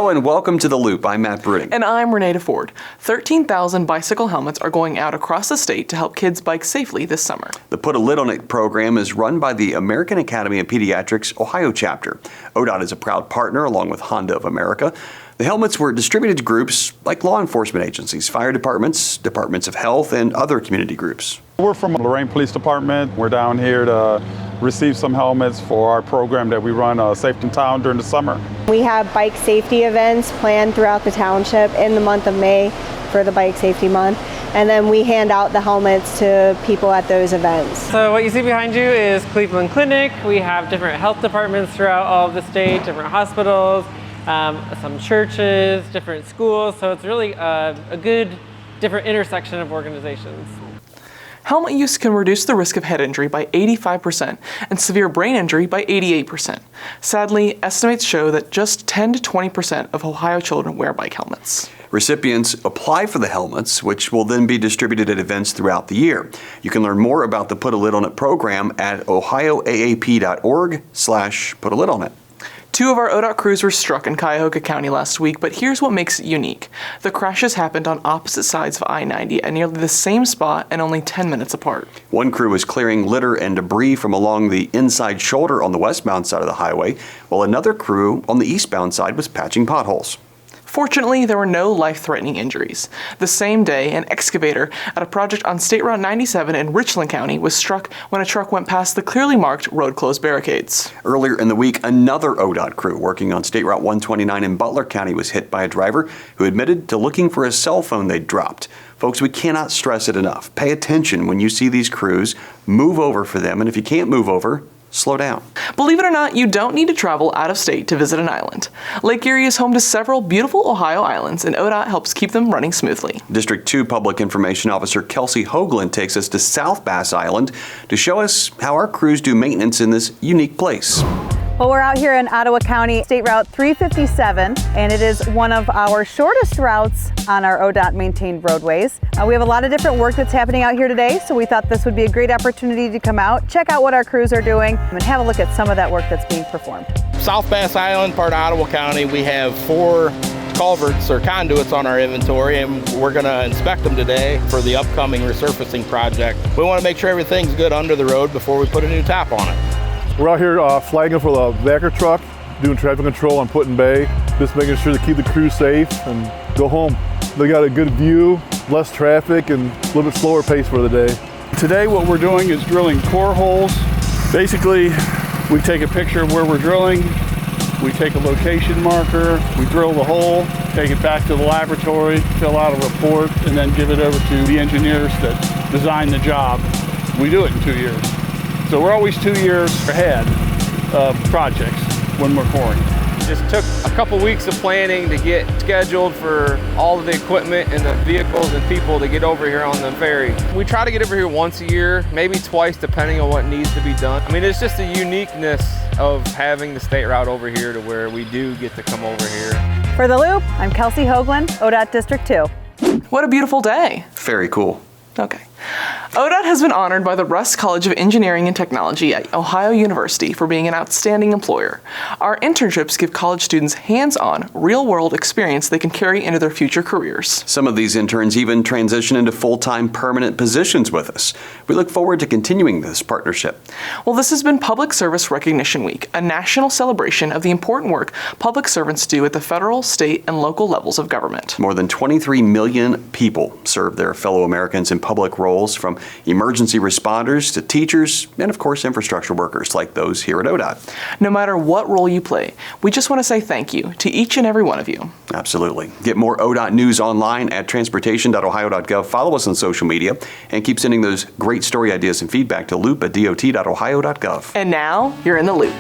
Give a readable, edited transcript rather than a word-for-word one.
Hello and welcome to The Loop. I'm Matt Bruning. And I'm Renee Ford. 13,000 bicycle helmets are going out across the state to help kids bike safely this summer. The Put a Lid on It program is run by the American Academy of Pediatrics Ohio chapter. ODOT is a proud partner along with Honda of America. The helmets were distributed to groups like law enforcement agencies, fire departments, departments of health, and other community groups. We're from Lorain Police Department. We're down here to receive some helmets for our program that we run, Safe in Town, during the summer. We have bike safety events planned throughout the township in the month of May for the Bike Safety Month. And then we hand out the helmets to people at those events. So what you see behind you is Cleveland Clinic. We have different health departments throughout all of the state, different hospitals, some churches, different schools. So it's really a good different intersection of organizations. Helmet use can reduce the risk of head injury by 85% and severe brain injury by 88%. Sadly, estimates show that just 10 to 20% of Ohio children wear bike helmets. Recipients apply for the helmets, which will then be distributed at events throughout the year. You can learn more about the Put a Lid on It program at ohioaap.org/put-a-lid-on-it. 2 of our ODOT crews were struck in Cuyahoga County last week, but here's what makes it unique. The crashes happened on opposite sides of I-90 at nearly the same spot and only 10 minutes apart. One crew was clearing litter and debris from along the inside shoulder on the westbound side of the highway, while another crew on the eastbound side was patching potholes. Fortunately, there were no life-threatening injuries. The same day, an excavator at a project on State Route 97 in Richland County was struck when a truck went past the clearly marked road closed barricades. Earlier in the week, another ODOT crew working on State Route 129 in Butler County was hit by a driver who admitted to looking for a cell phone they'd dropped. Folks, we cannot stress it enough. Pay attention when you see these crews. Move over for them, and if you can't move over, slow down. Believe it or not, you don't need to travel out of state to visit an island. Lake Erie is home to several beautiful Ohio islands, and ODOT helps keep them running smoothly. District 2 Public Information Officer Kelsey Hoagland takes us to South Bass Island to show us how our crews do maintenance in this unique place. Well, we're out here in Ottawa County, State Route 357, and it is one of our shortest routes on our ODOT maintained roadways. We have a lot of different work that's happening out here today, so we thought this would be a great opportunity to come out, check out what our crews are doing, and have a look at some of that work that's being performed. South Bass Island, part of Ottawa County, we have 4 culverts or conduits on our inventory, and we're going to inspect them today for the upcoming resurfacing project. We want to make sure everything's good under the road before we put a new top on it. We're out here flagging for the backer truck, doing traffic control on Put in Bay, just making sure to keep the crew safe and go home. They got a good view, less traffic, and a little bit slower pace for the day. Today what we're doing is drilling core holes. Basically, we take a picture of where we're drilling, we take a location marker, we drill the hole, take it back to the laboratory, fill out a report, and then give it over to the engineers that design the job. We do it in 2 years. So we're always 2 years ahead of projects when we're coring. Just took a couple weeks of planning to get scheduled for all of the equipment and the vehicles and people to get over here on the ferry. We try to get over here once a year, maybe twice depending on what needs to be done. I mean, it's just the uniqueness of having the state route over here to where we do get to come over here. For The Loop, I'm Kelsey Hoagland, ODOT District 2. What a beautiful day. Very cool. Okay. ODOT has been honored by the Russ College of Engineering and Technology at Ohio University for being an outstanding employer. Our internships give college students hands-on, real-world experience they can carry into their future careers. Some of these interns even transition into full-time permanent positions with us. We look forward to continuing this partnership. Well, this has been Public Service Recognition Week, a national celebration of the important work public servants do at the federal, state, and local levels of government. More than 23 million people serve their fellow Americans in public roles, from emergency responders to teachers and, of course, infrastructure workers like those here at ODOT. No matter what role you play, we just want to say thank you to each and every one of you. Absolutely. Get more ODOT news online at transportation.ohio.gov. Follow us on social media and keep sending those great story ideas and feedback to loop@dot.ohio.gov. And now, you're in the loop.